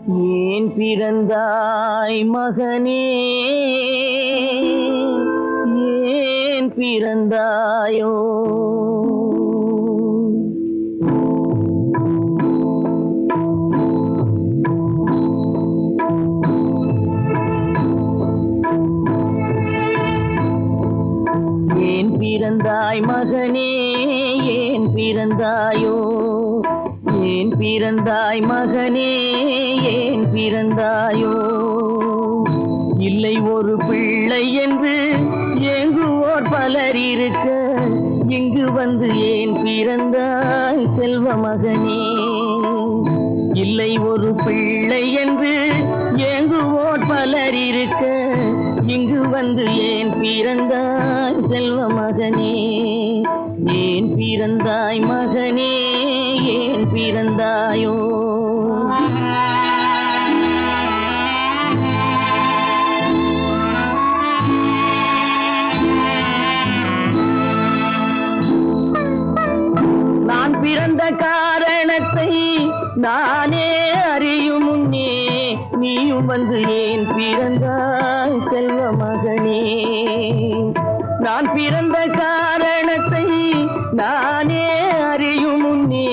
ஏன் பிறந்தாய் மகனே, ஏன் பிறந்தாயோ? ஏன் பிறந்தாய் மகனே, ஏன் பிறந்தாயோ? ஏன் பிறந்தாய் மகனே, ஏன் பிறந்தாயோ? இல்லை ஒரு பிள்ளை என்று ஏங்குவோர் பலர் இருக்க, இங்கு வந்து ஏன் பிறந்தாய் செல்வ மகனே? இல்லை ஒரு பிள்ளை என்று ஏங்குவோர் பலர் இருக்க, இங்கு வந்து ஏன் பிறந்தாய் செல்வ மகனே? ஏன் பிறந்தாய் மகனே, ஏன் பிறந்தாயோ? நான் பிறந்த காரணத்தை நானே அறியும் முன்னே, நீயும் வந்து ஏன் பிறந்தாய் செல்வ மகனே? நான் பிறந்த காரணத்தை நானே அறியும் முன்னே,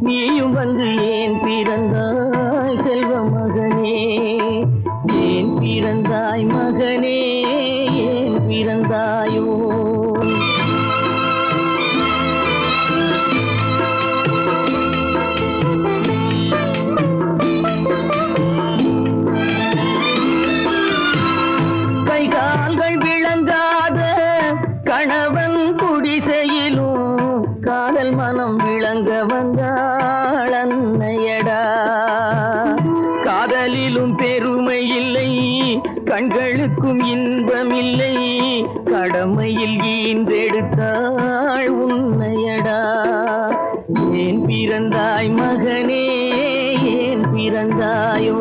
நீயும் வந்து ஏன் பிறந்தாய் செல்வ மகனே? ஏன் பிறந்தாய் மகனே, ஏன் பிறந்தாயோ? கணவன் குடிசையிலும் காதல் மனம் விளங்க வந்தாள் அன்னையடா. காதலிலும் பெருமை இல்லை, கண்களுக்கும் இன்பம் இல்லை, கடமையில் ஈன்றெடுத்தாள் உன்னையடா. ஏன் பிறந்தாய் மகனே, ஏன் பிறந்தாயோ?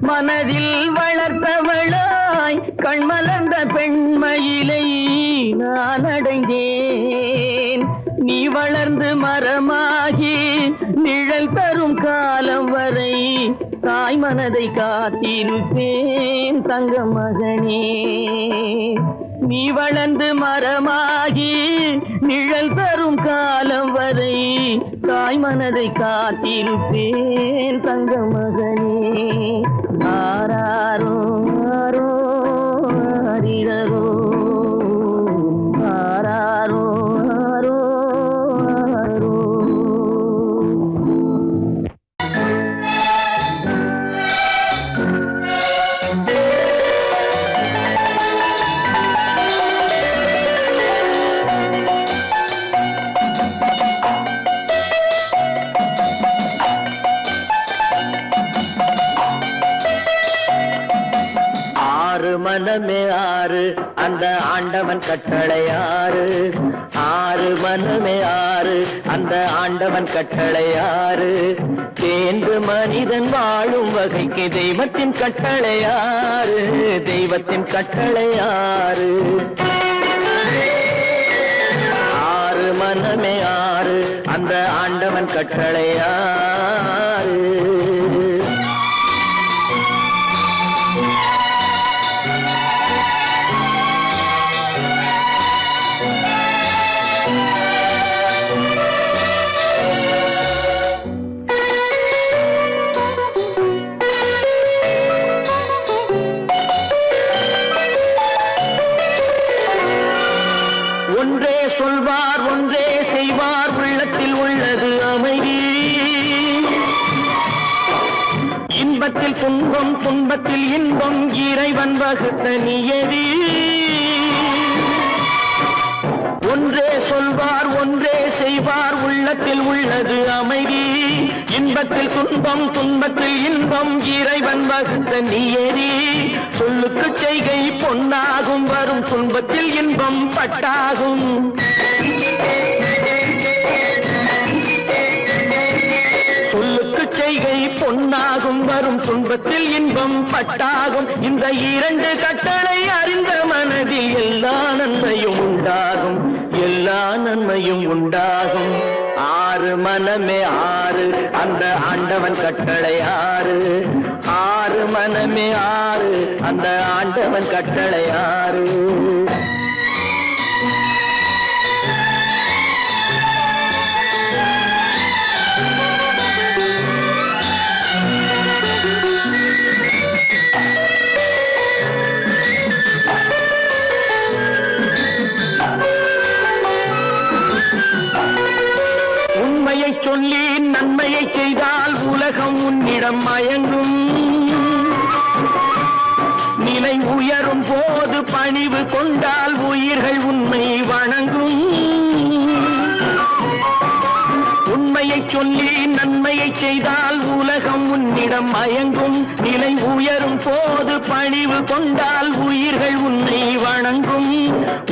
மனதில் வளர்த்தவளாய் கண்மலர்ந்த பெண்மயிலை நான் அடைந்தேன். நீ வளர்ந்து மரமாகி நிழல் தரும் காலம் வரை தாய் மனதை காத்திருப்பேன் தங்க மகனே. நீ வளர்ந்து மரமாகி நிழல் தரும் காலம் வரை தாய் மனதை காத்திருப்பேன் தங்க மகனே. ஆராரோ ஆரோ ஆரிரரோ, ஆராரோ ஆரோ ஆரோ. மனமே ஆறு, அந்த ஆண்டவன் கட்டளை ஆறு. ஆறு மனமே ஆறு, அந்த ஆண்டவன் கட்டளை ஆறு. தேர்ந்து மனிதன் வாழும் வகைக்கு தெய்வத்தின் கட்டளை ஆறு, தெய்வத்தின் கட்டளை ஆறு. ஆறு மனமே ஆறு, அந்த ஆண்டவன் கட்டளை ஆறு. ஒன்றே சொல்வார், ஒன்றே செய்வார், உள்ளத்தில் உள்ளது அமைதி. இன்பத்தில் துன்பம், துன்பத்தில் இன்பம், இறைவன் வகுத்த நியதி. ஒன்றே சொல்வார், ஒன்றே செய்வார், உள்ளத்தில் உள்ளது அமைதி. இன்பத்தில் துன்பம், துன்பத்தில் இன்பம், இறைவன் வகுத்த நியதி. சொல்லுக்கு செய்கை பொன்னாகும், வரும் துன்பத்தில் இன்பம் பட்டாகும். சொல்லுக்கு செய்கை பொன்னாகும், வரும் துன்பத்தில் இன்பம் பட்டாகும். இந்த இரண்டு கட்டளை அறிந்த மனதில் எல்லா நன்மையும் உண்டாகும், எல்லா நன்மையும் உண்டாகும். ஆறு மனமே ஆறு, அந்த ஆண்டவன் கட்டளை ஆறு. ஆறு மனமே ஆறு, அந்த ஆண்டவன் கட்டளை ஆறு. உண்மையை சொல்லி நன்மையை செய்தால் உலகம் உன்னிடம் மயங்கும். நிலை உயரும் போது பணிவு கொண்டால் உயிர்கள் உன்னை வணங்கும். உண்மையை சொல்லி நன்மையை செய்தால் உலகம் உன்னிடம் மயங்கும். நிலை உயரும் போது பணிவு கொண்டால் உயிர்கள் உன்னை வணங்கும்.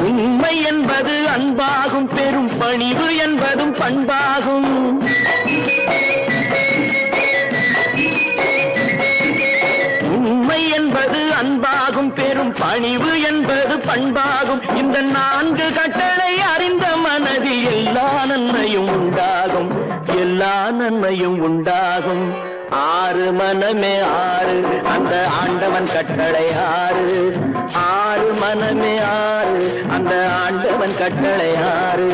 உண்மை என்பது அன்பாகும், பெரும் பணிவு என்பதும் பண்பாகும். உண்மை என்பது அன்பாகும், பெரும் பணிவு என்பது பண்பாகும். இந்த நான்கு கட்டளை அறிந்த மனதில் எல்லா நன்மையும் உண்டாகும், எல்லா நன்மையும் உண்டாகும். ஆறு மனமே ஆறு, அந்த ஆண்டவன் கட்டளை ஆறு. ஆறு மனமே ஆறு, அந்த ஆண்டவன் கட்டளை ஆறு.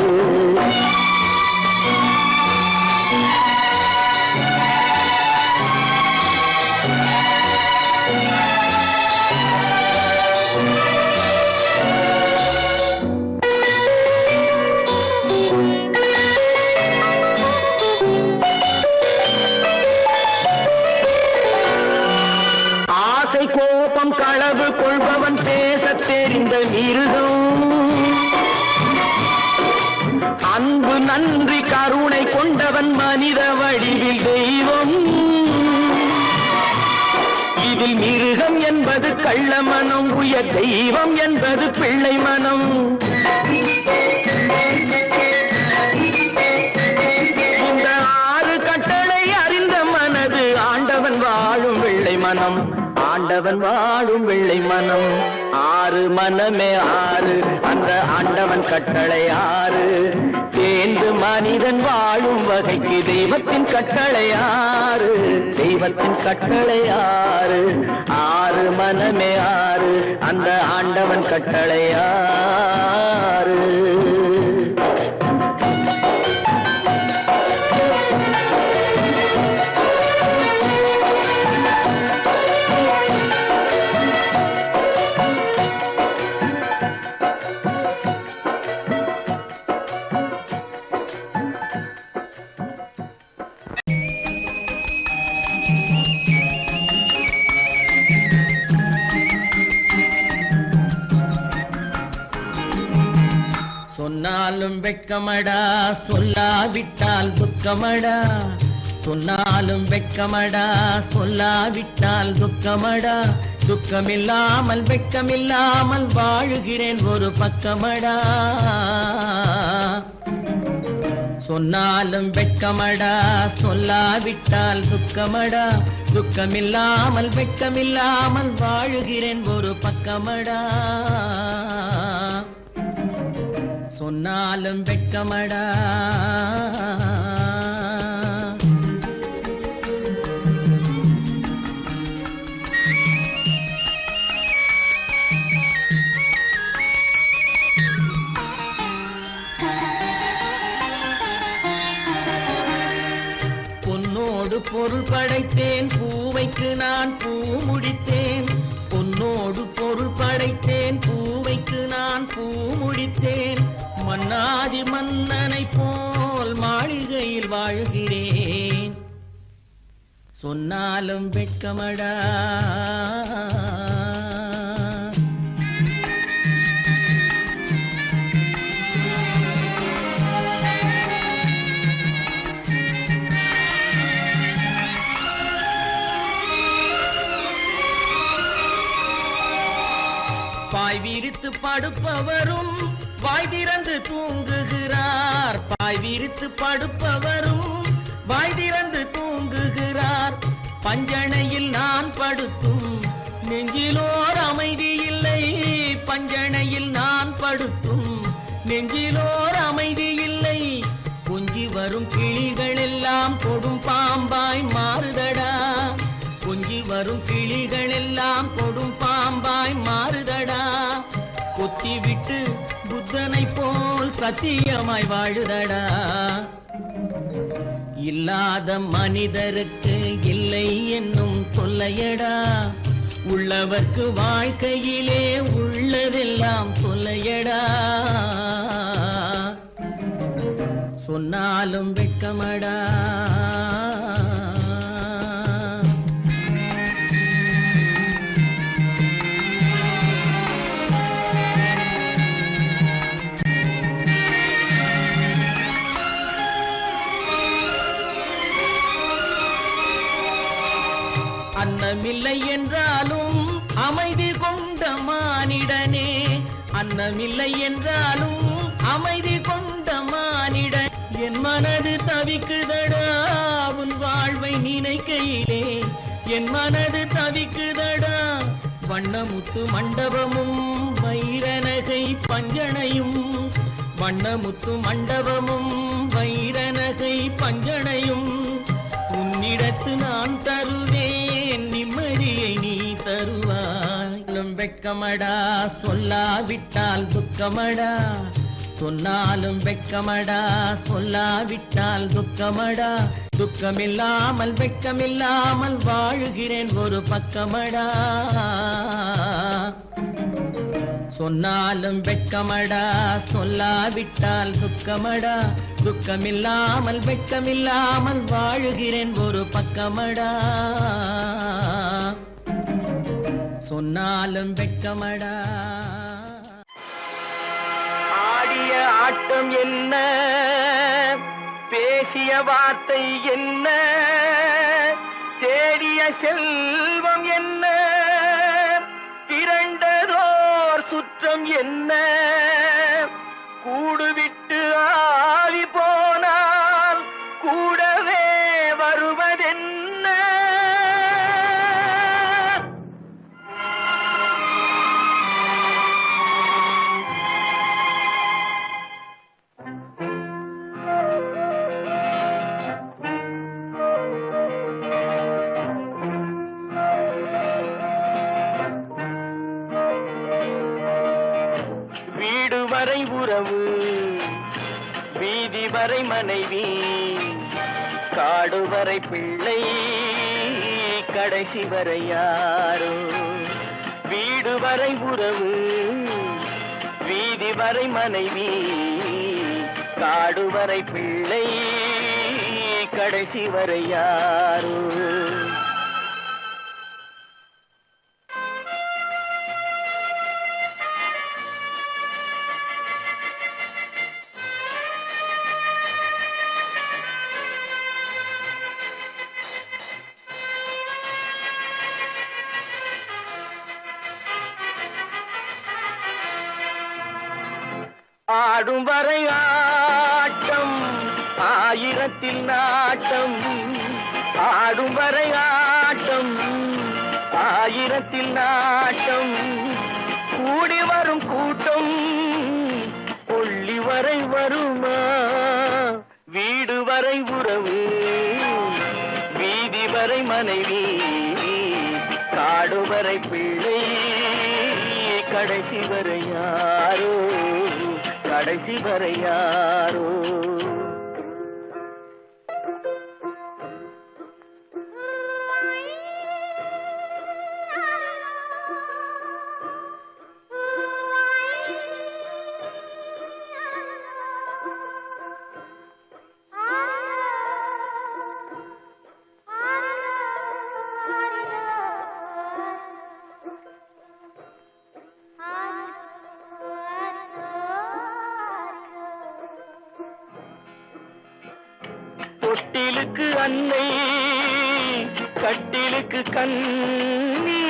கோபம் களவு கொள்பவன் பேச தெரிந்த மிருகம். அன்பு நன்றி கருணை கொண்டவன் மனித வடிவில் தெய்வம். இதில் மிருகம் என்பது கள்ள மனம், உயர் தெய்வம் என்பது பிள்ளை மனம். இந்த ஆறு கட்டளை அறிந்த மனது ஆண்டவன் வாழும் வெள்ளை மனம், ஆண்டவன் வாழும் வெள்ளை மனம். ஆறு மனமே ஆறு, அந்த ஆண்டவன் கட்டளை ஆறு. தேர்ந்து மனிதன் வாழும் வகைக்கு தெய்வத்தின் கட்டளை ஆறு, தெய்வத்தின் கட்டளை ஆறு. ஆறு மனமே ஆறு, அந்த ஆண்டவன் கட்டளை ஆறு. சொன்னாலும் வெட்கமடா, சொல்லாவிட்டால் துக்கமடா. சொன்னாலும் வெட்கமடா, சொல்லாவிட்டால் துக்கமடா. துக்கமில்லாமல் வெட்கமில்லாமல் வாழுகிறேன் ஒரு பக்கமடா. சொன்னாலும் வெட்கமடா, சொல்லாவிட்டால் துக்கமடா. துக்கமில்லாமல் வெட்கமில்லாமல் வாழுகிறேன் ஒரு பக்கமடா. சொன்னாலும் வெட்கமடா. பொன்னோடு பொருள் படைத்தேன், பூவைக்கு நான் பூ முடித்தேன். பொன்னோடு பொருள் படைத்தேன், பூவைக்கு நான் பூ முடித்தேன். மன்னாதி மன்னனை போல் மாளிகையில் வாழ்கிறேன். சொன்னாலும் வெட்கமடா. பாய் விரித்து படுப்பவரும் வாய் திறந்து தூங்குகிறார். பாய் விரித்து படுப்பவரும் வாய் திறந்து தூங்குகிறார். பஞ்சணையில் நான் படுத்தும் நெஞ்சிலோர் அமைதி இல்லை. பஞ்சணையில் நான் படுத்தும் நெஞ்சிலோர் அமைதி இல்லை. கொஞ்சி வரும் கிளிகள் எல்லாம் கொடும் பாம்பாய் மாறுதடா. கொஞ்சி வரும் கிளிகள் எல்லாம் கொடும் பாம்பாய் மாறுதடா. கொத்தி விட்டு புத்தனை போல் சத்தியமாய் வாழுதடா. இல்லாத மனிதருக்கு இல்லை என்னும் தொல்லையடா. உள்ளவர்க்கு வாழ்க்கையிலே உள்ளதெல்லாம் தொல்லையடா. சொன்னாலும் வெட்கமடா. அன்னமில்லை என்றாலும் அமைதி கொண்ட மானிடனே. அன்னமில்லை என்றாலும் அமைதி கொண்ட மானிடன். என் மனது தவிக்குதடா உன் வாழ்வை நினைக்கையிலே. என் மனது தவிக்குதடா. வண்ணமுத்து மண்டபமும் வைரநகை பஞ்சணையும். வண்ணமுத்து மண்டபமும் வைரநகை பஞ்சணையும். உன்னிடத்து நான் தருவேன் நிம்மதியை நீ தருவாய். வெட்கமடா சொல்லாவிட்டால் துக்கமடா. சொன்னாலும் வெட்கமடா சொல்லாவிட்டால் துக்கமடா. துக்கமில்லாமல் வெட்கமில்லாமல் வாழுகிறேன் ஒரு பக்கமடா. சொன்னாலும் வெட்கமடா சொல்லாவிட்டால் துக்கமடா. துக்கமில்லாமல் வெட்கமில்லாமல் வாழுகிறேன் ஒரு பக்கமடா. சொன்னாலும் வெட்கமடா. ஆடிய ஆட்டம் என்ன, பேசிய வார்த்தை என்ன, தேடிய செல்வம் என்ன, திரண்டதோர் சுற்றம் என்ன, கூடுவிட்டு ஆவி போனால் கூடவே வருவதென்ன. வீடு வரை உறவு, வீதி வரை மனைவி, காடு வரை பிள்ளை, கடைசி வரை யாரோ. வீடு வரை உறவு, வீதி வரை மனைவி, காடு வரை பிள்ளை, கடைசி வரை யாரோ. ஆடும் வரை ஆட்டம் ஆயிரத்தில் நாட்டம். ஆடும் வரை ஆட்டம் ஆயிரத்தில் நாட்டம். கூடி வரும் கூட்டம் கொள்ளி வரை வருமா. வீடு வரை உறவு, வீதி வரை மனைவி, காடு வரை பிள்ளை, கடைசி வரை யாரோ, கடைசி வரை யாரோ. தொட்டிலுக்கு அன்னை, கட்டிலுக்கு கண்ணி.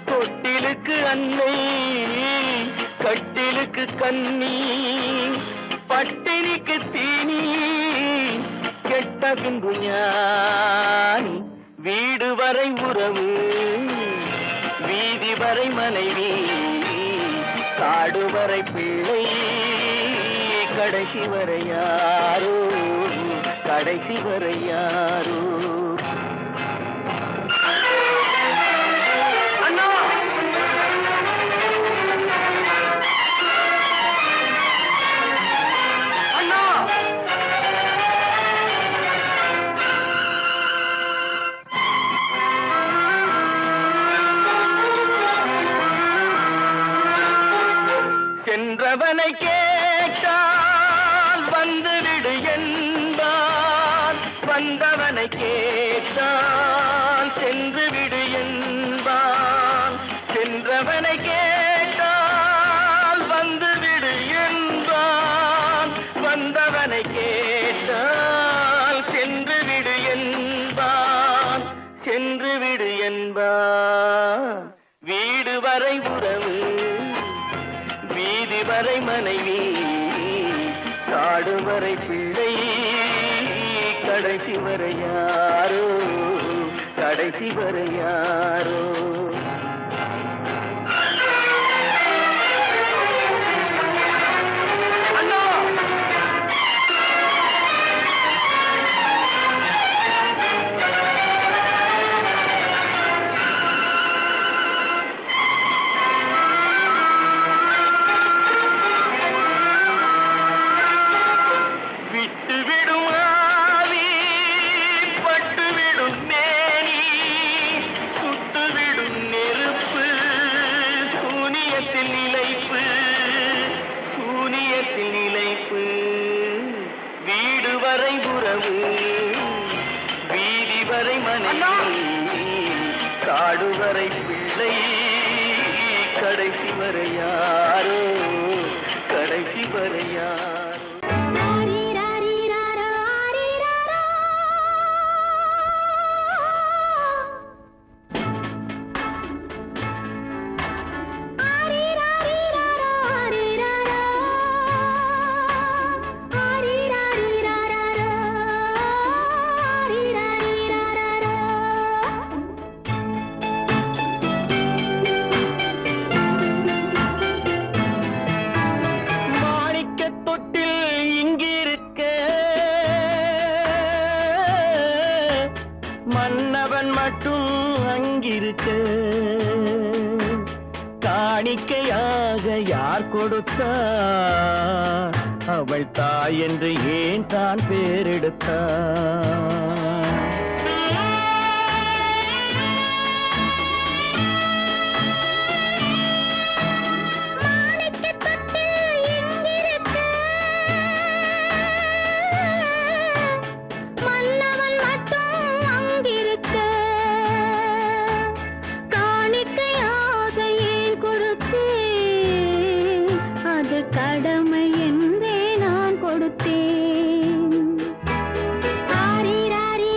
தொட்டிலுக்கு அன்னை, கட்டிலுக்கு கண்ணி, பட்டினிக்கு தீனி, கெட்ட பின்பு ஞானி. வீடு வரை உறவு, வீதி வரை மனைவி, காடு வரை பிள்ளை, கடைசி வரை யாரோ, கடைசி வரை யாரோ. சென்றவனை கேட்டால் வந்துவிடு என்பான், வந்தவனை கேட்டால் சென்றுவிடு என்பான். சென்றவனை கேட்டால் வந்துவிடு என்பான், வந்தவனை கேட்டால் சென்றுவிடு என்பான், சென்றுவிடு என்பான். வீடு வரை உறவு, வீதி வரை மனைவி, காடு வரை பிள்ளை, கடைசி வரை யாரோ, கடைசி வரை யாரோ. வீடு வரை உறவு, வீதி வரை மனைவி, காடு வரை பிள்ளை, கடைசி வரை யாரோ, கடைசி வரை யாரோ. மன்னவன் மட்டும் அங்கிருக்க, காணிக்கையாக யார் கொடுத்தார், அவள் தாய் என்று ஏன் தான் பேரெடுத்தார். கடமை என்றே நான் கொடுத்தேன். ஆரி ராரி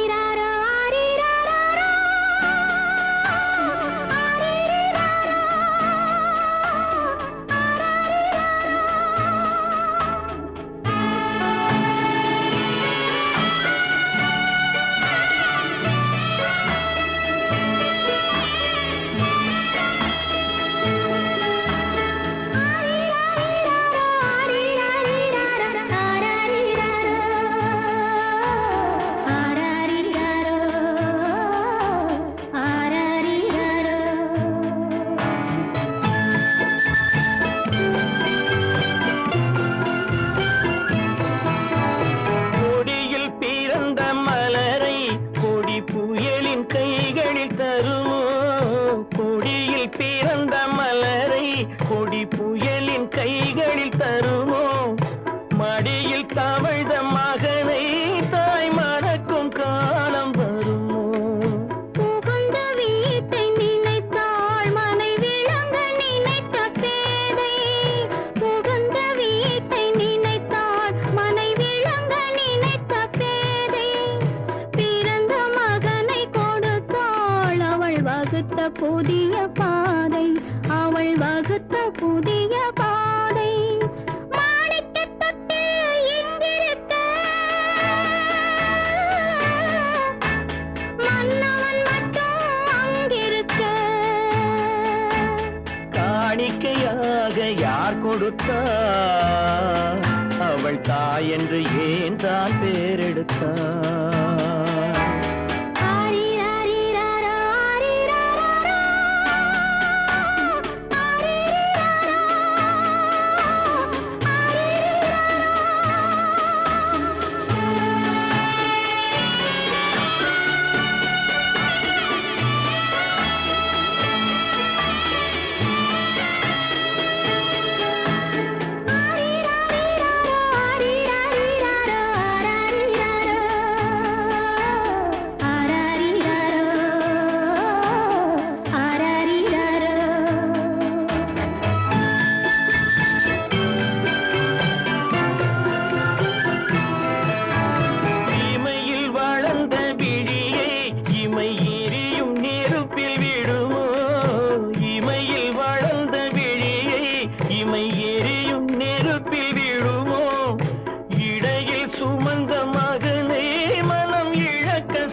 கொடுத்தார். அவள் தாய் என்று ஏன் தான் பேரெடுத்தார்?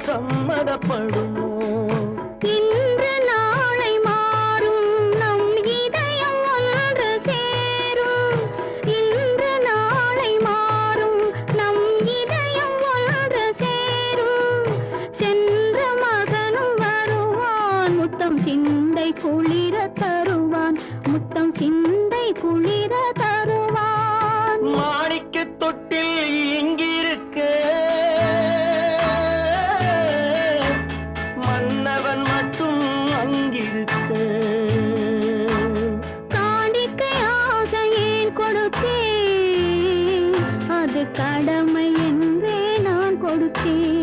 சம்மதப்படுமோ? இன்று நாளை மாறும் நம் இதயம் ஒன்று சேரும். இன்று நாளை மாறும் நம் இதயம் ஒன்று சேரும். சென்ற மகனும் வருவான், முத்தம் சிந்தை குளிர தருவான், முத்தம் சிந்தை குளிர தருவான். மாணிக்க தொட்டில் இங்கிருக்க மன்னவன் மட்டும் அங்கிருக்க. காணிக்கையாக ஏன் கொடுத்தேன், அது கடமை என்றே நான் கொடுத்தேன்.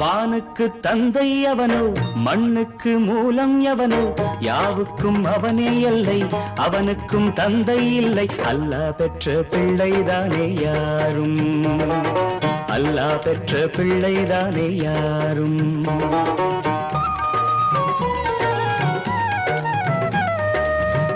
வானுக்கு தந்தை அவனோ, மண்ணுக்கு மூலம் எவனோ, யாவுக்கும் அவனே எல்லை, அவனுக்கும் தந்தை இல்லை. அல்லாஹ் பெற்ற பிள்ளைதானே யாரும், அல்லாஹ் பெற்ற பிள்ளைதானே யாரும்.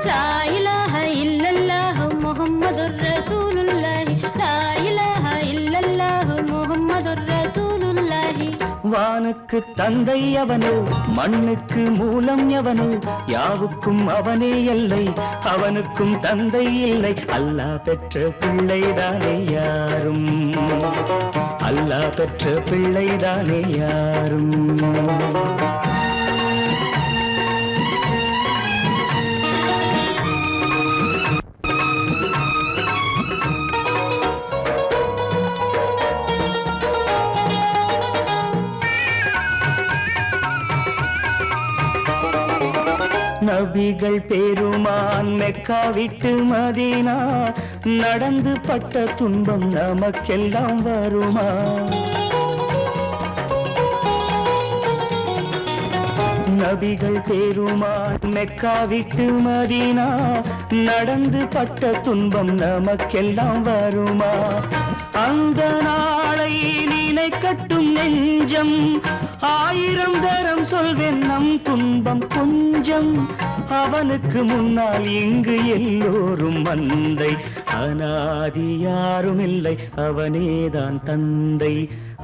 லா இலாஹ இல்லல்லாஹு முஹம்மதுர் ரசூலுல்லாஹி, லா இலாஹ இல்லல்லாஹு முஹம்மதுர் ரசூலுல்லாஹி. வானுக்கு தந்தை அவனோ, மண்ணுக்கு மூலம் எவனோ, யாவுக்கும் அவனே எல்லை, அவனுக்கும் தந்தை இல்லை. அல்லாஹ் பெற்ற பிள்ளைதானே யாரும், அல்லாஹ் பெற்ற பிள்ளைதானே யாரும். நபிகள் பெருமான் மெக்கா விட்டு மதீனா நடந்து பட்ட துன்பம் நமக்கெல்லாம் வருமா? நபிகள் பெருமான் மெக்கா விட்டு மதீனா நடந்து பட்ட துன்பம் நமக்கெல்லாம் வருமா? அந்த நாளை நினைக்கட்டும் நெஞ்சம், ஆயிரம் தரம் சொல்வேன் நம் துன்பம் கொஞ்சம். அவனுக்கு முன்னால் இங்கு எல்லோரும் மந்தை, அனாதி யாரும் இல்லை அவனேதான் தந்தை,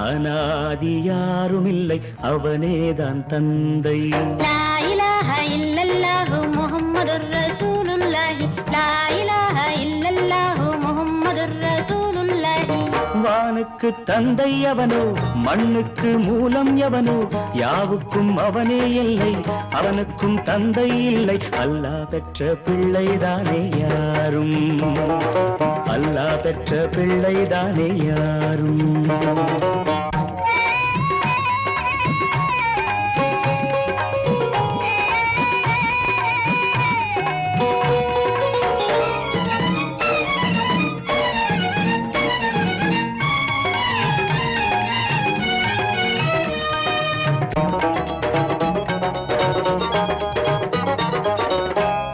அனாதி யாரும் இல்லை அவனேதான் தந்தை. லா இலாஹ இல்லல்லாஹு முஹம்மதுர் ரசூலுல்லாஹி, லா இலாஹ இல்லல்லாஹு முஹம்மதுர் ரசூலுல்லாஹி. வானுக்கு தந்தை அவனோ, மண்ணுக்கு மூலம் எவனோ, யாவுக்கும் அவனே எல்லை, அவனுக்கும் தந்தை இல்லை. அல்லாஹ் பெற்ற பிள்ளைதானே யாரும், அல்லாஹ் பெற்ற பிள்ளைதானே யாரும்.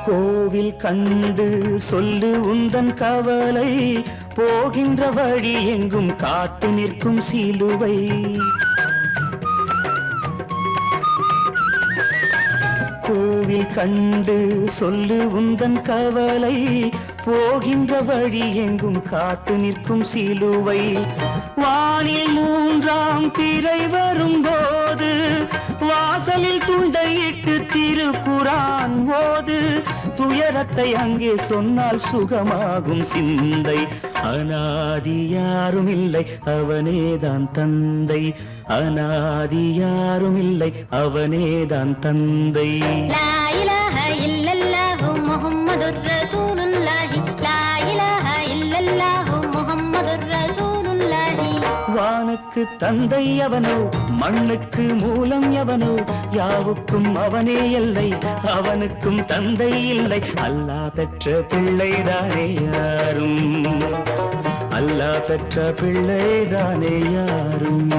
கோவில் கண்டு சொல்லு உந்தன் கவலை போகின்ற வழி எங்கும் காத்து நிற்கும் சிலுவை கோவில் கண்டு சொல்லு உந்தன் கவலை போகின்ற வழி எங்கும் காத்து நிற்கும் சிலுவை வானில் மூன்றாம் திரை வரும்போது வாசலில் துண்டையிட்டு திருக்குரான் ஓது துயரத்தை அங்கே சொன்னால் சுகமாகும் சிந்தை அநாதி யாரும் இல்லை அவனேதான் தந்தை அநாதி யாரும் இல்லை அவனேதான் தந்தை லா இலாஹ இல்லல்லாஹு முஹம்மதுர் ரசூலுல்லாஹி லா இலாஹ இல்லல்லாஹு முஹம்மதுர் ரசூலுல்லாஹி வானுக்கு தந்தை அவனோ மண்ணுக்கு மூலம் எவனோ யாவுக்கும் அவனே எல்லை அவனுக்கும் தந்தை இல்லை அல்லாஹ் பெற்ற பிள்ளைதானே யாரும் அல்லாஹ் பெற்ற பிள்ளைதானே யாரும்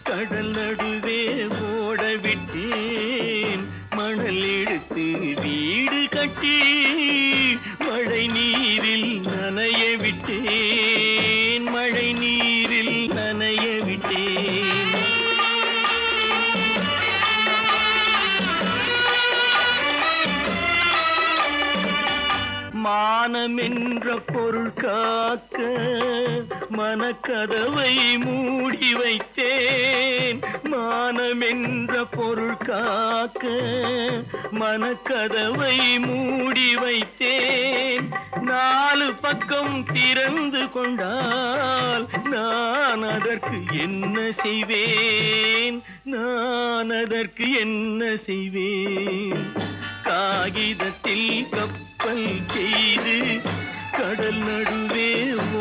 கடல் நடுவே ஓட விட்டேன் மணல் எடுத்து வீடு கட்டி மழை நீரில் நனைய விட்டேன் மழை நீரில் நனைய விட்டேன் மானம் என்ற பொருள் காக்க மனக்கதவை மூடி வைத்தேன் மானம் என்ற பொருள் காக்க மனக்கதவை மூடி வைத்தேன் நாலு பக்கம் திறந்து கொண்டால் நான் அதற்கு என்ன செய்வேன் நான் அதற்கு என்ன செய்வேன் காகிதத்தில் கப்பல் செய்து கடல் நடுவே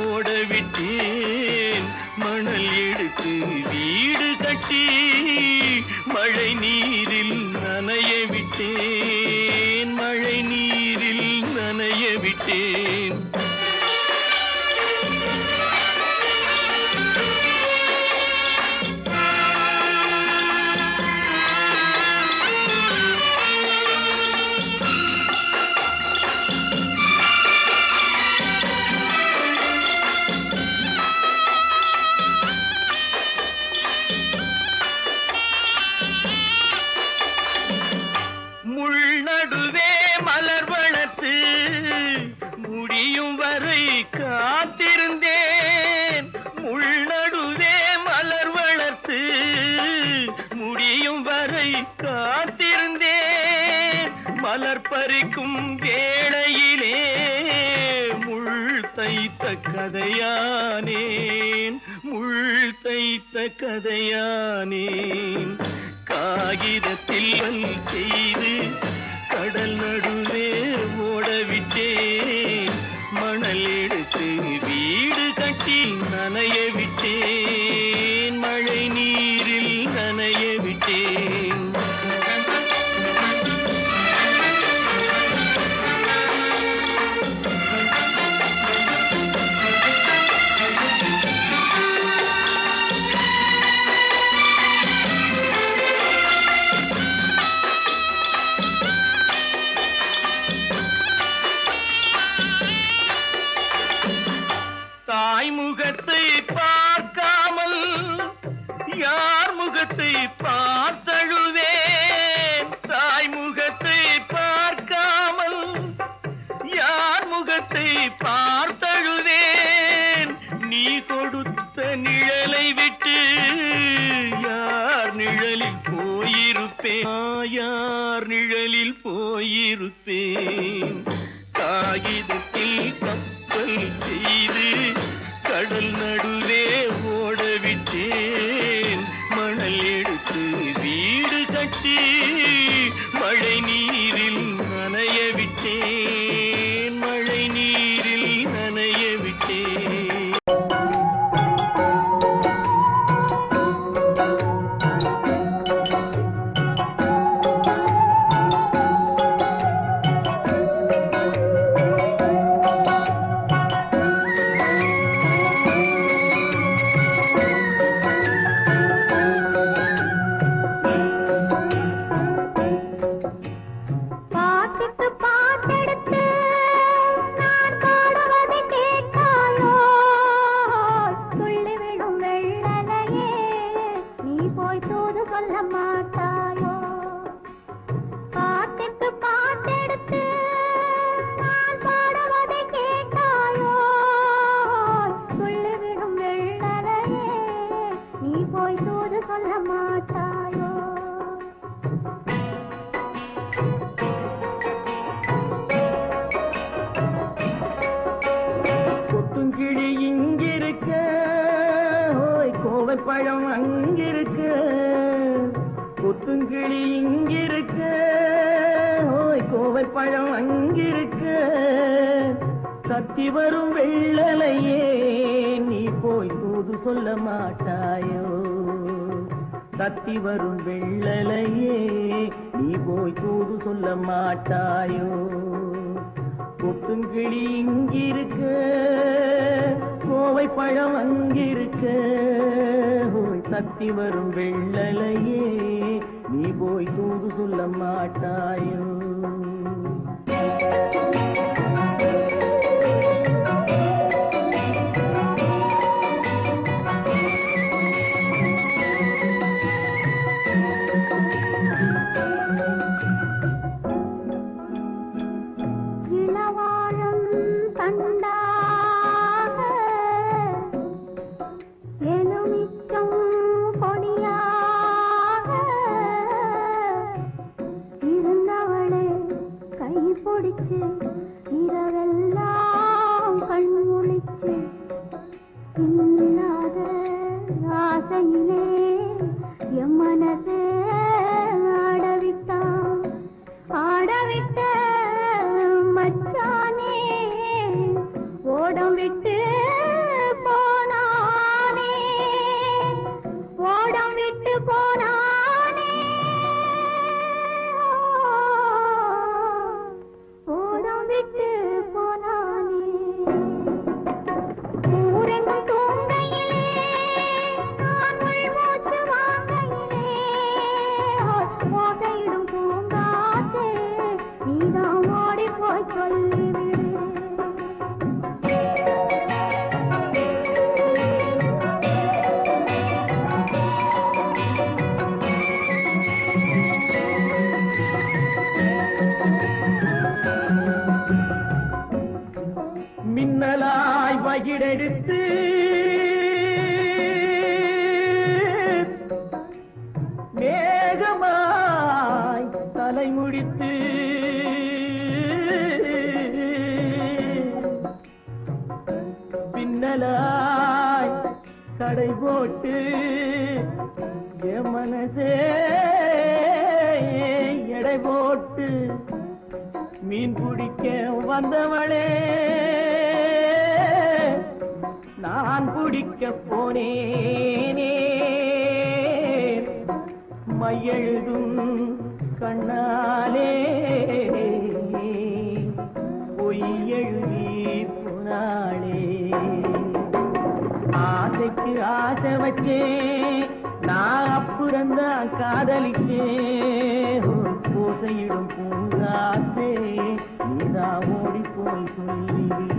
ஓட விட்டேன் மணல் எடுத்து வீடு கட்டி மழை நீரில் நனைய விட்டேன் மழை நீரில் நனைய விட்டேன் காத்திருந்தேன் முள்நடுவே மலர் வளர்த்து முடியும் வரை காத்திருந்தேன் மலர் பறிக்கும் வேளையிலே முள் தைத்த கதையானேன் முள் தைத்த கதையானேன் காகிதத்தில் செய்து கடல் நடுவே ஓடவிட்டேன் மணல் எடுத்து வீடு கட்டி நனைய விட்டேன் மழை நீரில் நனைய விட்டேன் முகத்தை பார்க்காமல் யார் முகத்தை பார்த்தழுவேன் தாய் முகத்தை பார்க்காமல் யார் முகத்தை பார்த்தழுவேன் நீ கொடுத்த நிழலை விட்டு யார் நிழலில் போயிருப்பேன் யார் நிழலில் போயிருப்பேன் காகிதத்தில் கப்பல் செய்து கடல் நடுவே ஓடவிட்டேன் மணல் எடுத்து பழம் அங்கிருக்க கொத்துங்கிளி இங்கிருக்க ஓய் கோவை பழம் அங்கிருக்க தத்தி வரும் வெள்ளலையே நீ போய் தூது சொல்ல மாட்டாயோ தத்தி வரும் வெள்ளலையே நீ போய் தூது சொல்ல மாட்டாயோ கொத்துங்கிளி இங்கிருக்க கோவை பழம் அங்கிருக்க ஓய் தத்தி வரும் வெள்ளலையே நீ போய் தூது சொல்ல மாட்டாயோ இரவெல்லாம் கண்முழிச்சு இல்லாத ஆசையிலே என் மனசே ஆடவிட்ட மச்சானே ஓடம் விட்டு போனானே ஓடம் விட்டு போனானே ஓடம் விட்டு போனானே ஊரெங்கும் தூங்கையிலே நான் உள்மூச்சு வாங்கையிலே ஓசையிடும் பூங்காற்றே நீதான் ஓடி போய் சொல்லிவிடு மின்னலாய் வகிடெடுத்து மேகமாய் தலைமுடித்து பின்னலாய் கடை போட்டு என் மனசே எடை போட்டு மீன் பிடிக்க வந்தவளே நான் பிடிக்க போனேனே மையெழுதும் கண்ணாலே பொய் எழுதி போனாளே ஆசைக்கு ஆசை வச்சேன் நான் அப்புறந்தான் காதலிச்சேன் பூசையிடும் பூங்காற்றே நீதா ஓடி போய் சொல்லிவிடு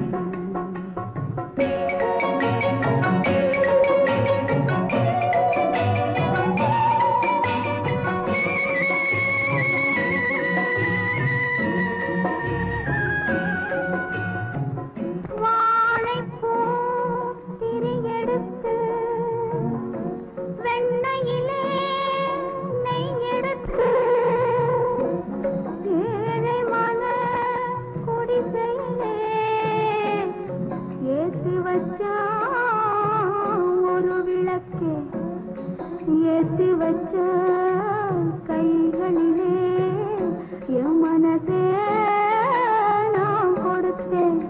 ஒரு விளக்கே ஏற்றி வச்ச கைகளிலே என் மனசே நான் கொடுத்தேன்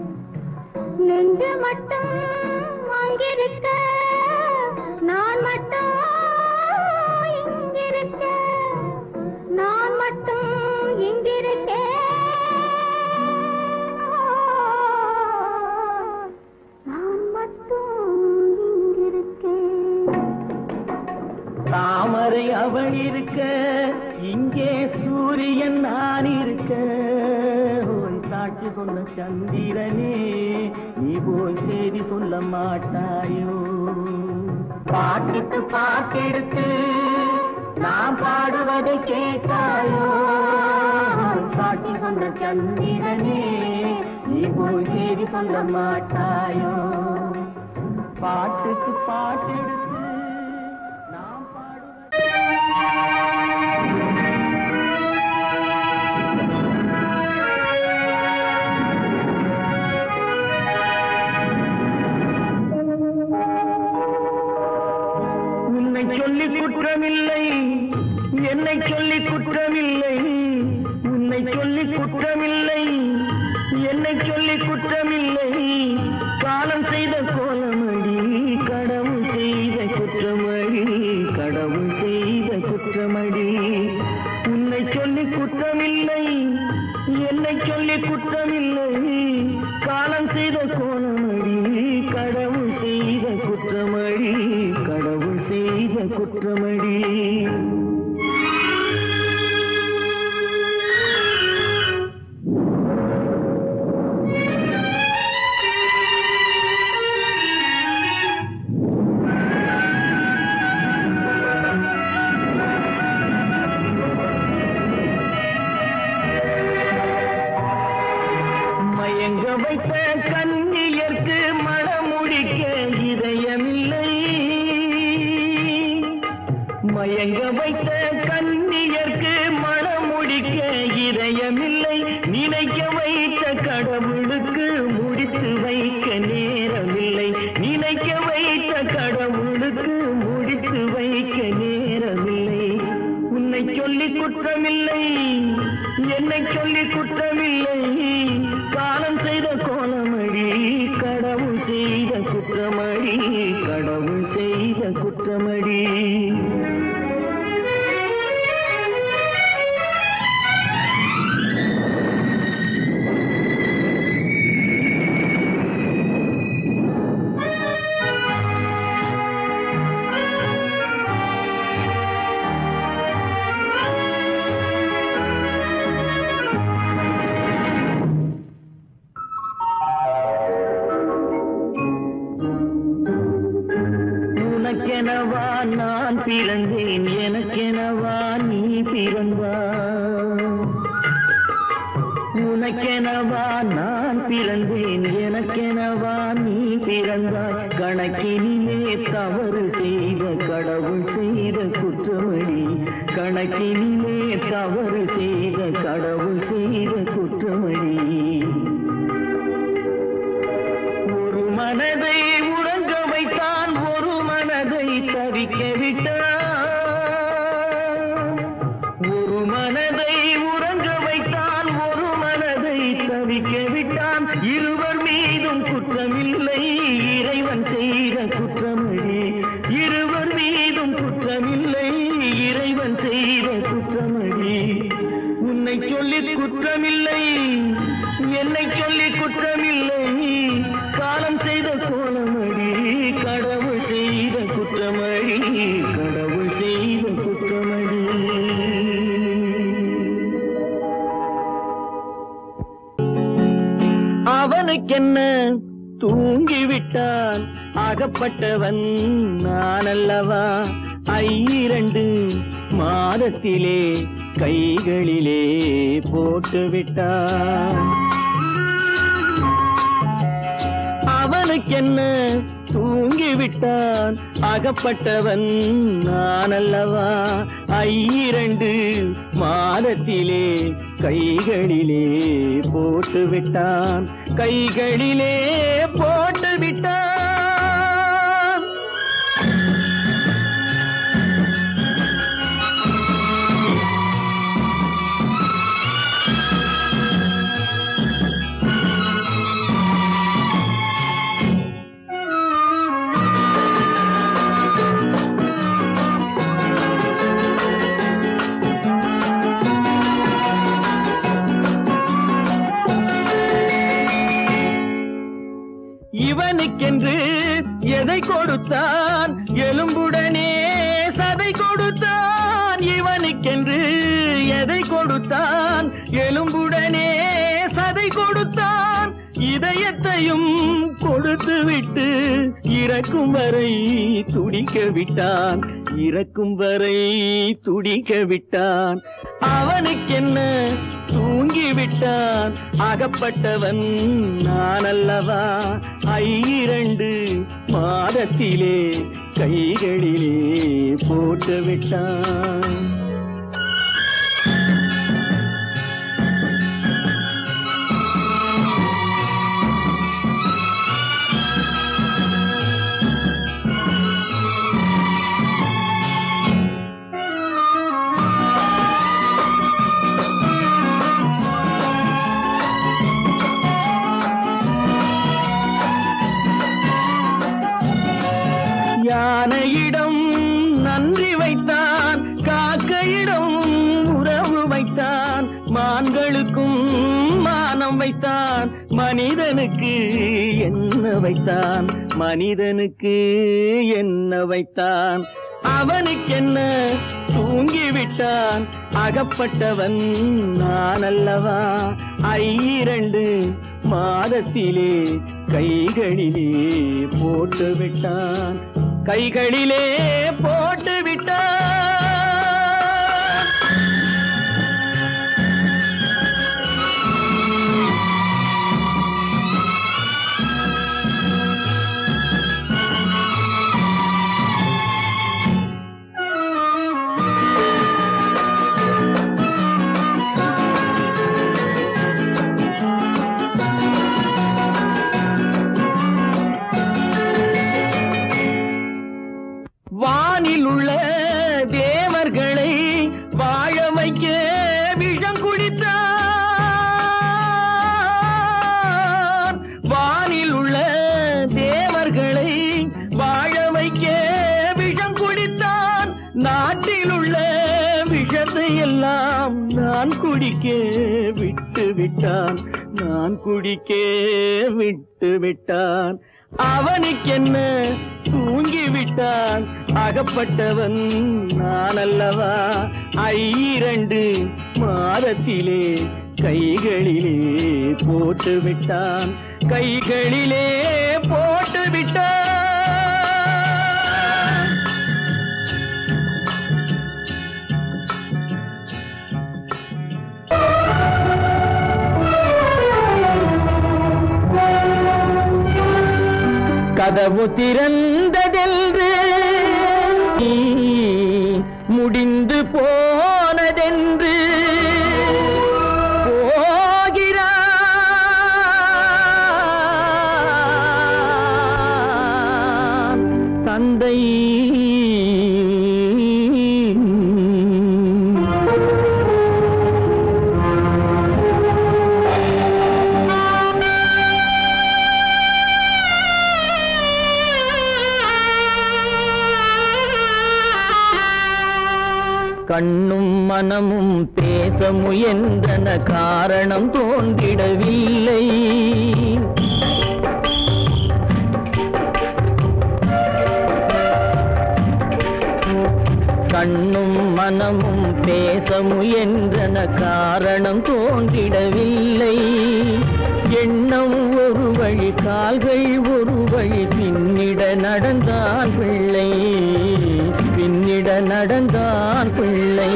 நெஞ்சு மட்டும் அங்கிருக்க நான் மட்டும் இங்கிருக்க நான் மட்டும் இங்கிருக்கேன் தாமரை அவள் இருக்க இங்கே சூரியன் நான் இருக்க ஓய் சாட்சி சொன்ன சந்திரனே நீ போய் செய்தி சொல்ல மாட்டாயோ பாட்டுக்கு பாட்டெடுத்து நான் பாடுவதை கேட்டாயோ சாட்சி சொன்ன சந்திரனே நீ போய் செய்தி சொல்ல மாட்டாயோ பாட்டுக்கு பாட்டெடுத்து குற்றமில்லை என்னை சொல்லி குற்றமில்லை உன்னை சொல்லி குற்றமில்லை என்னை சொல்லி குற்றமில்லை காலம் செய்த கோலமடி கடவுள் செய்த குற்றமடி கடவுள் செய்த குற்றமடி உன்னை சொல்லி குற்றமில்லை என்னை சொல்லி குற்றமில்லை காலம் செய்த கோலமடி கடவுள் செய்த குற்றமடி கடவுள் செய்த குற்றமடி மயங்க வைத்த கண்ணியர்க்கு மணமுடிக்க இதயமில்லை மயங்க வைத்த கண்ணியர்க்கு மணமுடிக்க இதயமில்லை நினைக்க வைத்த கடவுளுக்கு முடித்து வைக்க நேரமில்லை நினைக்க வைத்த கடவுளுக்கு முடித்து வைக்க நேரமில்லை உன்னை சொல்லி குற்றமில்லை என்னை சொல்லி குற்றமில்லை காலம் செய்த கோலமடி கடவுள் செய்த குற்றமடி கடவுள் செய்த குற்றமடி உனக்கெனவா நான் பிறந்தேன் எனக்கெனவா நீ பிறந்தாய் உனக்கெனவா நான் பிறந்தேன் எனக்கெனவா நீ பிறந்தாய் கணக்கினிலே தவறு செய்த கடவுள் செய்த குற்றமடி கணக்கினிலே தவறு செய்த கடவுள் செய்த குற்றமடி ஒரு மனதை உறங்க வைத்தான் ஒரு மனதை தவிக்க விட்டான் ஒரு மனதை உறங்க வைத்தான் ஒரு மனதை தவிக்க விட்டான் இருவர் மீதும் குற்றமில்லை இறைவன் செய்த குற்றமடி இருவர் மீதும் குற்றமில்லை இறைவன் செய்த குற்றமடி உன்னை சொல்லி குற்றமில்லை என்னை சொல்லி குற்றமில்லை காலம் செய்த கோலமடி கடவுள் செய்த குற்றமடி கடவுள் செய்த குற்றமடி அவனுக்கென்ன தூங்கிவிட்டான் அகப்பட்டவன் நான் அல்லவா 2 மாதத்திலே கைகளிலே போட்டுவிட்டான் அவனுக்கென்ன தூங்கிவிட்டான் அகப்பட்டவன் நான் அல்லவா 2 மாதத்திலே கைகளிலே போட்டுவிட்டான் கைகளிலே போட்டுவிட்டான் இவனுக்கென்று எதை கொடுத்தான் எலும்புடனே சதை கொடுத்தான் இவனுக்கென்று எதை கொடுத்தான் எலும்புடனே சதை கொடுத்தான் இதயத்தையும் கொடுத்து விட்டு இறக்கும் வரை துடிக்க விட்டான் இறக்கும் வரை துடிக்க விட்டான் அவனுக்கென்ன தூங்கிவிட்டான் அகப்பட்டவன் நான் அல்லவா 2 மாதத்திலே கைகளிலே போட்டு விட்டான் மனிதனுக்கு என்ன வைத்தான், மனிதனுக்கு என்ன வைத்தான், அவனுக்கென்ன தூங்கிவிட்டான், அகப்பட்டவன் நான் அல்லவா, 2 மாதத்திலே கைகளிலே போட்டு விட்டான், கைகளிலே போட்டு விட்டான். வானில் உள்ள தேவர்களை வாழ வைக்க விஷம் குடித்தான், வானில் உள்ள தேவர்களை வாழ வைக்க விஷம் குடித்தான், நாட்டில் உள்ள விஷத்தை எல்லாம் நான் குடிக்க விட்டு விட்டான், நான் குடிக்க விட்டு விட்டான், அவனுக்கென்ன தூங்கிவிட்டான், அகப்பட்டவன் நான் அல்லவா, 2 மாதத்திலே கைகளிலே போட்டு விட்டான், கைகளிலே போட்டு விட்டான். கதவு திறந்ததென்று முடிந்து போனதென்று போகிறான் தந்தை. கண்ணும் மனமும் பேச முயன்றன, காரணம் தோன்றிடவில்லை, கண்ணும் மனமும் பேச முயன்றன, காரணம் தோன்றிடவில்லை, எண்ணம் ஒரு வழி, கால்கள் ஒரு வழி, பின்னிட நடந்தான் பிள்ளை, பின்னிட நடந்தான் பிள்ளை.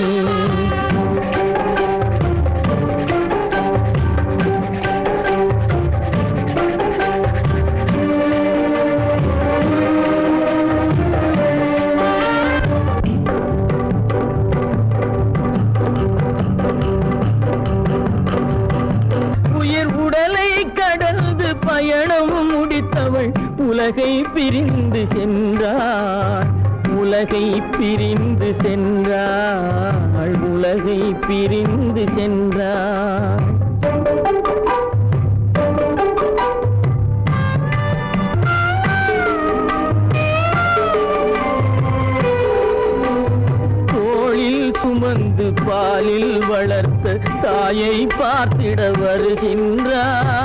உயிர் உடலை கடந்து பயணம் முடித்தவள் உலகை பிரிந்து சென்றாள், உலகை பிரிந்து சென்றாள், உலகை பிரிந்து சென்றாள். தோளில் சுமந்து பாலில் வளர்த்த தாயை பார்த்திட வருகின்றான்,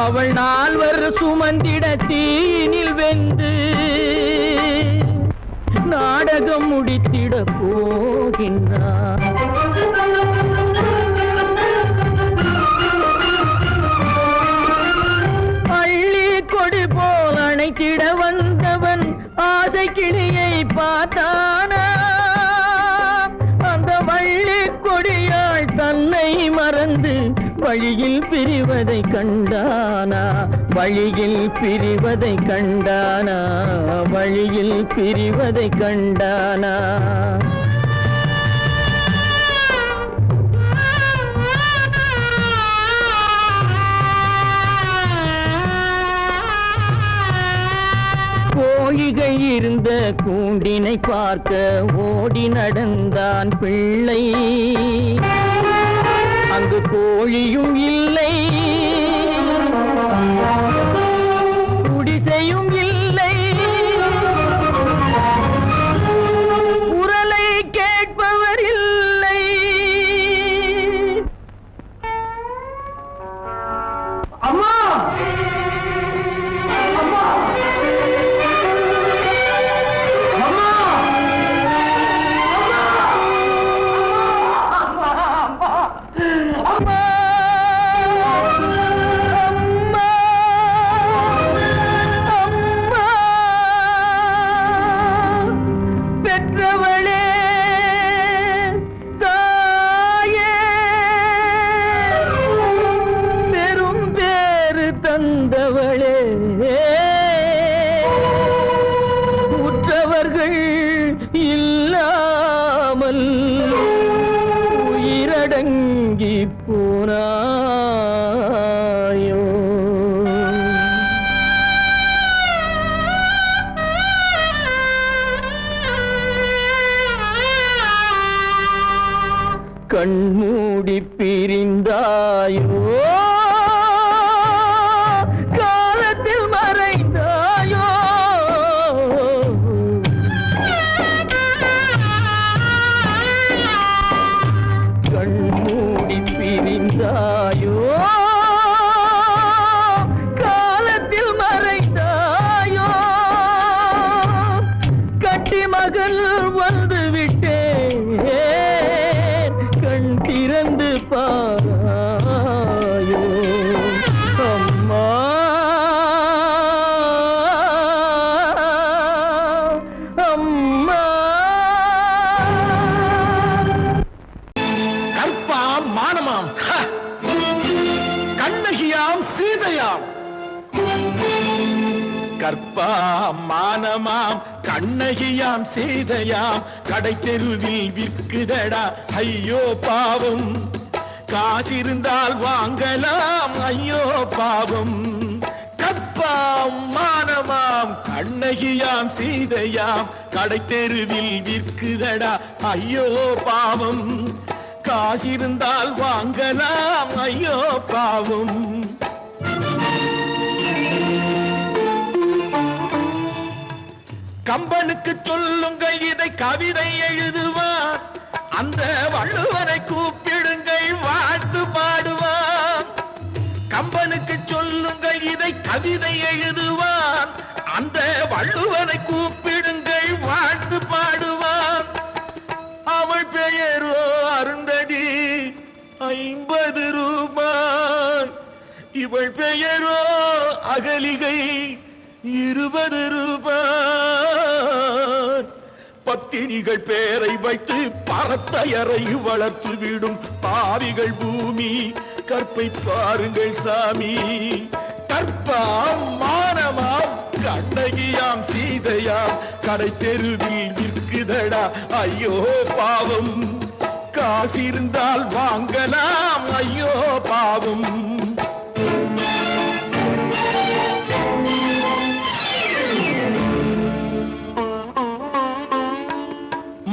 அவள் 4 சுமந்திட தீனில் வெந்து நாடகம் முடித்திட போகின்றான். அள்ளி கொடி போல் அணைத்திட வந்தவன் ஆசை கிளியை பார்த்தானா, அந்த வள்ளி கொடியாள் தன்னை மறந்து வழியில் பிரிவதை கண்டானா, வழியில் பிரிவதை கண்டானா, வழியில் பிரிவதை கண்டானா. கோழிகள் இருந்த கூண்டினை பார்க்க ஓடி நடந்தான் பிள்ளை, அங்கு கோழியும் இல்லை, குடிசையும் இல்லை, குரலை கேட்பவர் இல்லை. அம்மா வந்தவளே உற்றவர்கள் இல்லாமல் உயிரடங்கி போனாயோ கண்மூடி பிரிந்தாயோ காலத்தில் மறைந்தாயோ கண்மூடி பிரிந்தாயோ காலத்தில் மறைந்தாயோ கட்டி மகள் வந்து விட்டேன் கண் திறந்து பாராயோ அம்மா அம்மா கற்பாம் மானமாம் கண்ணகியாம் சீதையாம் கற்பாம் மானமாம் கண்ணகியாம் சீதையாம் கடை தெருவில் விற்குதடா ஐயோ பாவம் காசிருந்தால் வாங்கலாம் ஐயோ பாவம் கற்பாம் மானமாம் கண்ணகியாம் சீதையாம் கடை தெருவில் விற்குதடா ஐயோ பாவம் காசிருந்தால் வாங்கலாம் ஐயோ பாவம் கம்பனுக்கு சொல்லுங்கள் இதை கவிதை எழுதுவார் அந்த வள்ளுவரை கூப்பிடுங்கள் வாழ்த்து பாடுவார் கம்பனுக்கு சொல்லுங்கள் இதை கவிதை எழுதுவார் அந்த வள்ளுவரை கூப்பிடுங்கள் வாழ்த்து பாடுவார் அவள் பெயரோ அருந்ததி 50 ரூபாய் இவள் பெயரோ அகலிகை 20 ரூபாய் பத்தினிகள் பேரை வைத்து பரத்தையறை வளர்த்து விடும் பாவிகள் பூமி கற்பை பாருங்கள் சாமி கற்பாம் மானமாம் கண்ணகியாம் சீதையாம் கடை தெருவில் விற்குதடா ஐயோ பாவம் காசிருந்தால் வாங்கலாம் ஐயோ பாவம்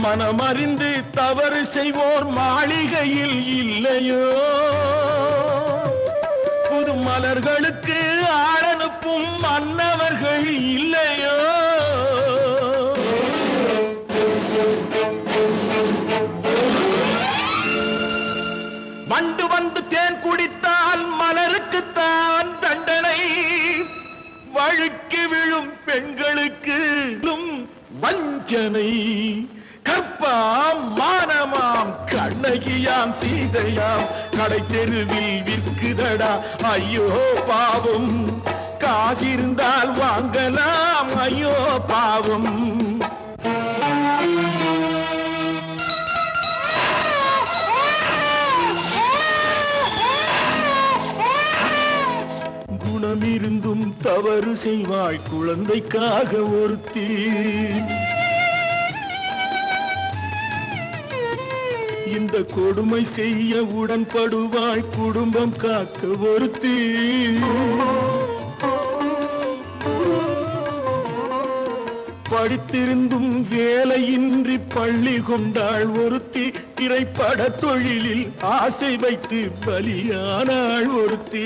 மனமறிந்து தவறு செய்வோர் மாளிகையில் இல்லையோ புது மலர்களுக்கு ஆளனுப்பும் மன்னவர்கள் இல்லையோ வண்டு வந்து தேன் குடித்தால் மலருக்குத்தான் தண்டனை வழுக்கி விழும் பெண்களுக்கு வஞ்சனை கற்பாம் மானமாம் கண்ணகியாம் சீதையாம் கடை தெருவில் விற்குதடா ஐயோ பாவம் காசிருந்தால் வாங்கலாம் ஐயோ பாவம் குணமிருந்தும் தவறு செய்வாய் குழந்தைக்காக ஒருத்தி இந்த கொடுமை செய்ய உடன்படுவாய் குடும்பம் காக்க ஒருத்தி படித்திருந்தும் வேலையின்றி பள்ளி கொண்டாள் ஒருத்தி திரைப்பட தொழிலில் ஆசை வைத்து பலியானாள் ஒருத்தி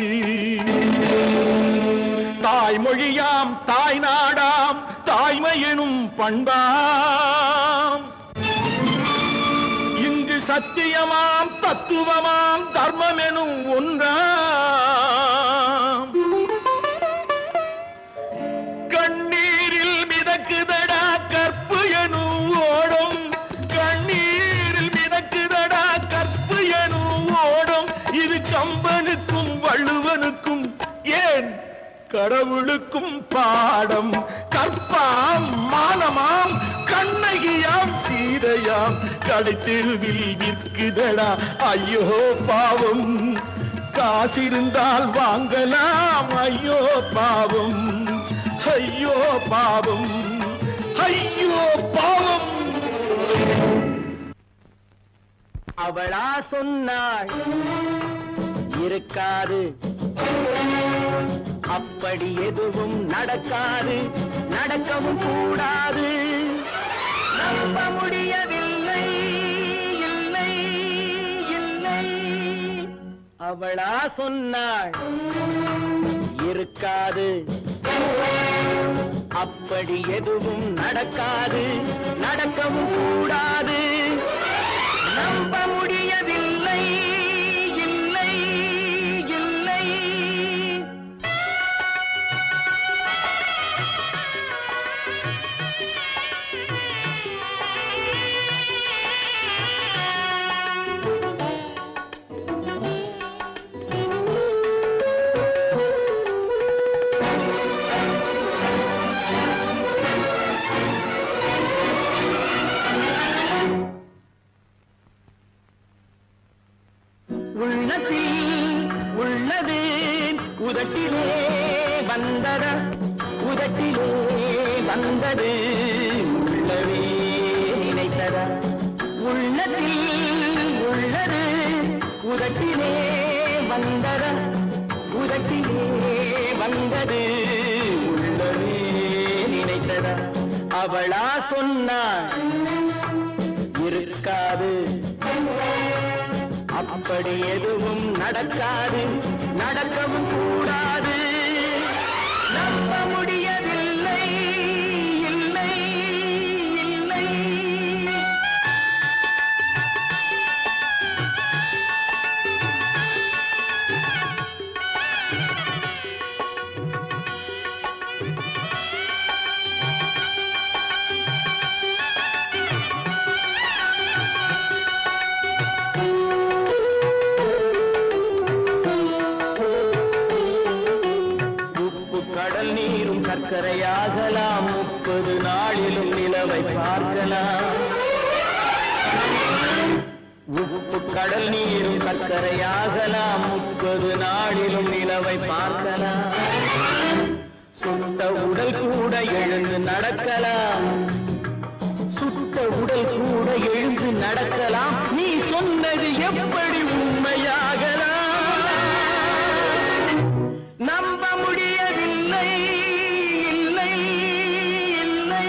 தாய்மொழியாம் தாய் நாடாம் தாய்மை எனும் பண்பாம் இங்கு சத்தியமாம் தத்துவமாம் தர்மம் எனும் ஒன்றாம் கண்ணீரில் மிதக்குதடா கற்பு எனும் ஓடும் கண்ணீரில் மிதக்குதடா கற்பு எனும் ஓடும் இது கம்பனுக்கும் வள்ளுவனுக்கும் ஏன் கடவுளுக்கும் பாடம் கற்பாம் மானமாம் கண்ணகியாம் சீதையாம் கடை தெருவில் விற்குதடா ஐயோ பாவம் காசிருந்தால் வாங்கலாம். ஐயோ பாவம், ஐயோ பாவம், ஐயோ பாவம். அவளா சொன்னாள் இருக்காது, அப்படி எதுவும் நடக்காது, நடக்கவும் கூடாது. நம்ப முடியவில்லை, இல்லை இல்லை. அவளா சொன்னாள் இருக்காது, அப்படி எதுவும் நடக்காது, நடக்கவும் கூடாது. நம்ப முடியவில்லை, இல்லை இல்லை. உள்ளத்தில் உள்ளது உதட்டிலே வந்ததா, உதட்டிலே வந்தது உள்ளவே நினைத்ததா. உள்ளத்தில் உள்ளது உதட்டிலே வந்ததா, உதட்டிலே வந்தது உள்ளவே நினைத்ததா. அவளா சொன்னாள் இருக்காது, அப்படி எதுவும் நடக்காது, நடக்கவும் கூடாது. நம்ப முடியவில்லை, இல்லை இல்லை. கடல் நீரும் சர்க்கரையாகலாம், 30 நாளிலும் நிலவை பார்க்கலாம். உப்பு கடல் நீரும் சர்க்கரையாகலாம், 30 நாளிலும் நிலவை பார்க்கலாம். சுட்ட உடல் கூட எழுந்து நடக்கலாம், சுட்ட உடல் கூட எழுந்து நடக்கலாம். நீ சொன்னது எப்படி உண்மையாகலாம்? நம்ப முடியவில்லை, இல்லை இல்லை.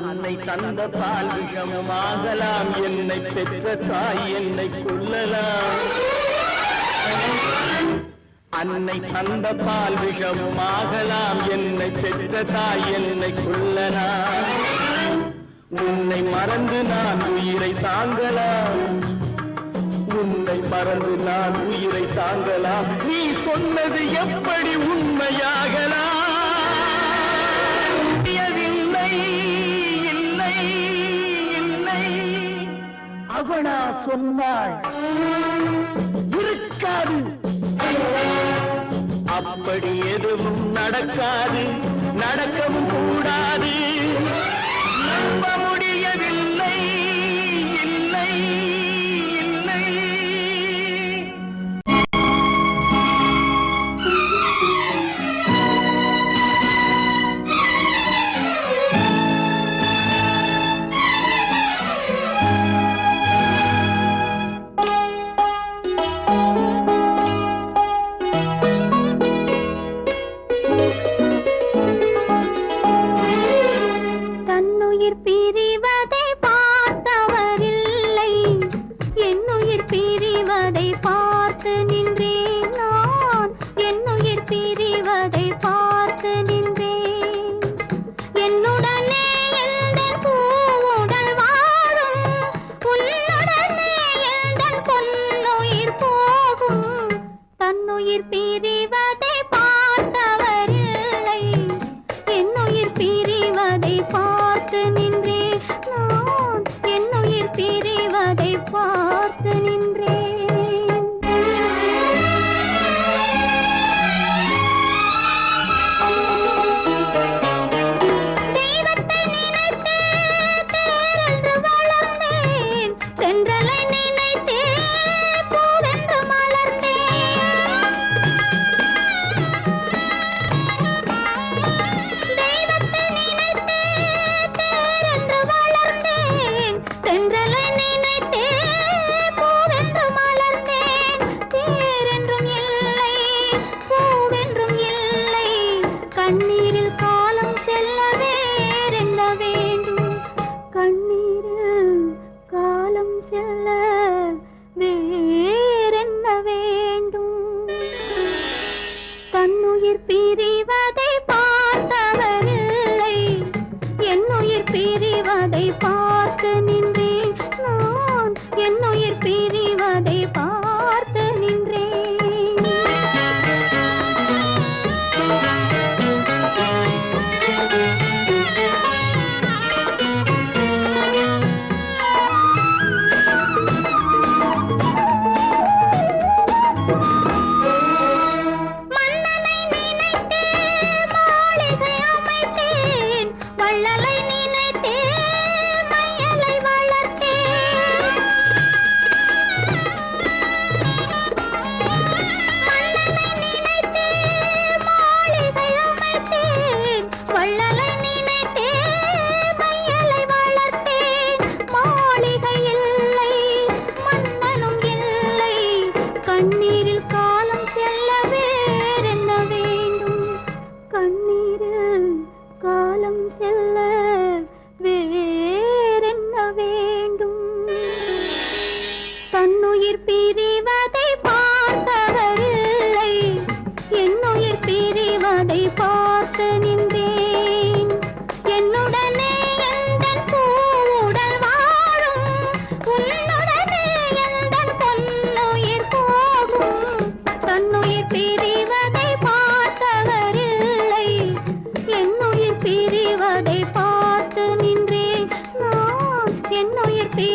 அன்னை தந்த பால் விஷமும் ஆகலாம், என்னை பெற்ற தாய் என்னை கொல்லலாம். அன்னை தந்த பால் விஷமும் ஆகலாம், என்னை பெற்ற தாய் என்னை கொல்லலாம். உன்னை மறந்து நான் உயிரை தாங்கலாம், உன்னை மறந்து நான் உயிரை தாங்கலாம். நீ சொன்னது எப்படி உண்மையாகலாம்? முடியவில்லை, இல்லை இல்லை. அவளா சொன்னாள் இருக்காது, அப்படி எதுவும் நடக்காது, நடக்கவும் கூடாது. நம்ப முடியவில்லை, இல்லை இல்லை.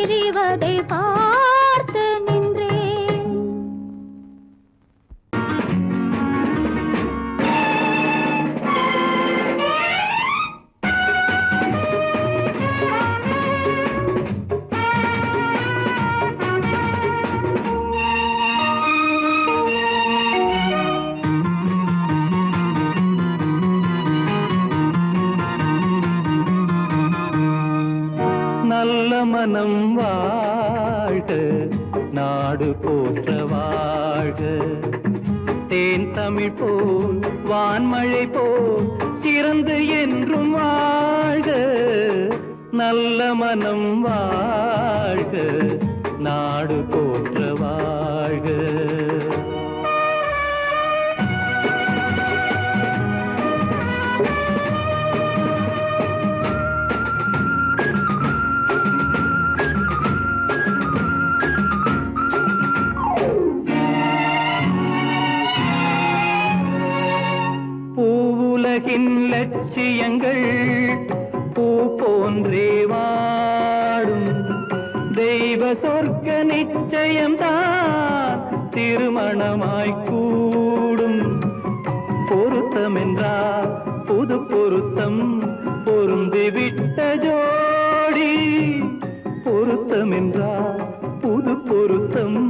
திரிவதை பார்த்து நின்றேன். நல்ல மனம் வாழ்க, நாடு போற்ற வாழ்க. தேன் தமிழ் போல் வான்மழை போல் சிறந்து என்றும் வாழ்க. நல்ல மனம் வாழ்க, நாடு போற்ற வாழ்க. பூவுலகின் லட்சியங்கள் பூ போன்றே வாடும். தெய்வ சொர்க்க நிச்சயம்தான் திருமணமாய் கூடும். பொருத்தமென்றால் புது பொருத்தம் பொருந்திவிட்ட ஜோடி. பொருத்தமென்றால் புது பொருத்தம்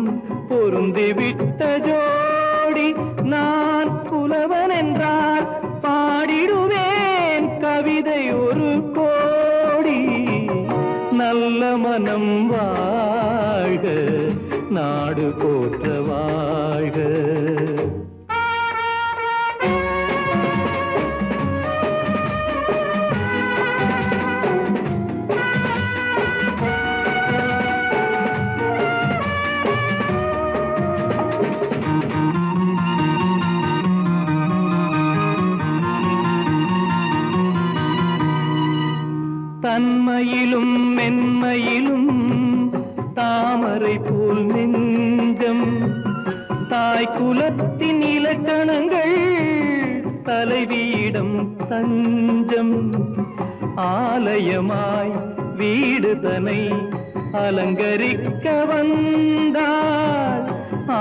பொருந்திவிட்ட ஜோடி. நான் புலவன் என்றால் பாடிடுவேன் கவிதை ஒரு கோடி. நல்ல மனம் வாழ்க, நாடு போற்ற வாழ்க. தன்மையிலும் மென்மையிலும் தாமரை போல் நெஞ்சம். தாய் குலத்தின் இலக்கணங்கள் தலைவியிடம் தஞ்சம். ஆலயமாய் வீடு தனை அலங்கரிக்க வந்தாள்.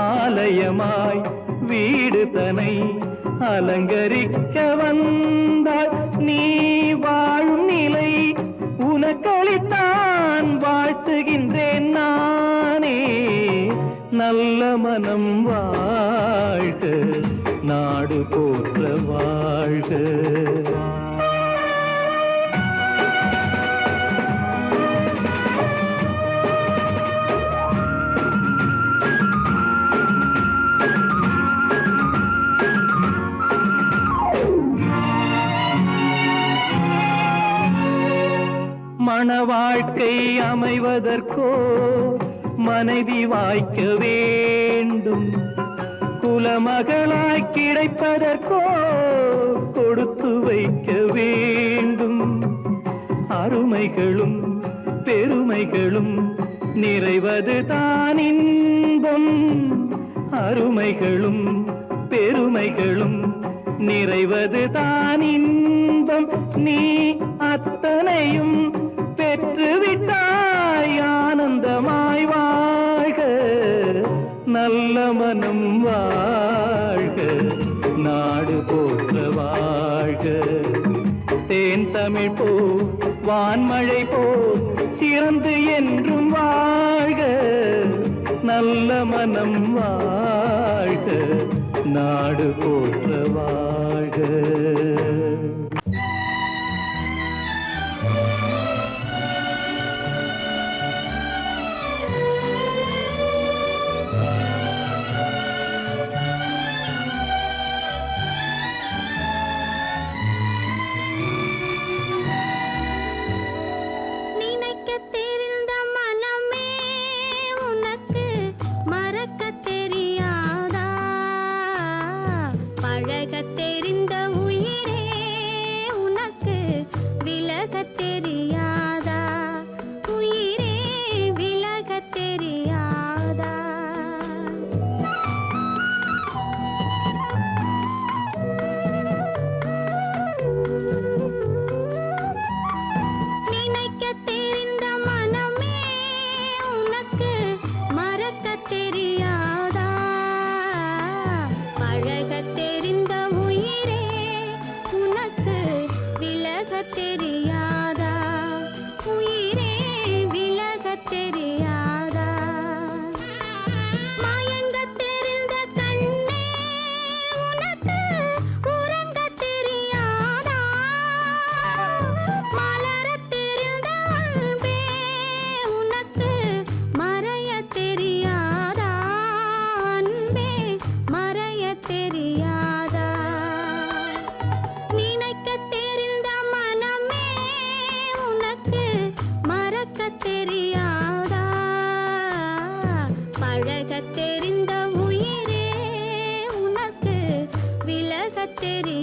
ஆலயமாய் வீடு தனை அலங்கரிக்க வந்தாள். நீ வாழும் நிலை உனக்களித்தான் வாழ்த்துகின்றேன் நானே. நல்ல மனம் வாழ்க, நாடு போற்ற வாழ்க. மண வாழ்க்கை அமைவதற்கோ மனைவி வாய்க்க வேண்டும். குலமகளாய் கிடைப்பதற்கோ கொடுத்து வைக்க வேண்டும். அருமைகளும் பெருமைகளும் நிறைவது தான் இன்பம். அருமைகளும் பெருமைகளும் நிறைவது தான் இன்பம். நீ அத்தனையும் பெற்றுவிட்டாய் ஆனந்தமாய் வாழ்க. நல்ல மனம் வாழ்க, நாடு போற்ற வாழ்க. தேன் தமிழ் போ வான்மழை போ சிறந்து என்றும் வாழ்க. நல்ல மனம் வாழ்க, நாடு போற்ற வாழ்க. தெரிந்த தெரியும்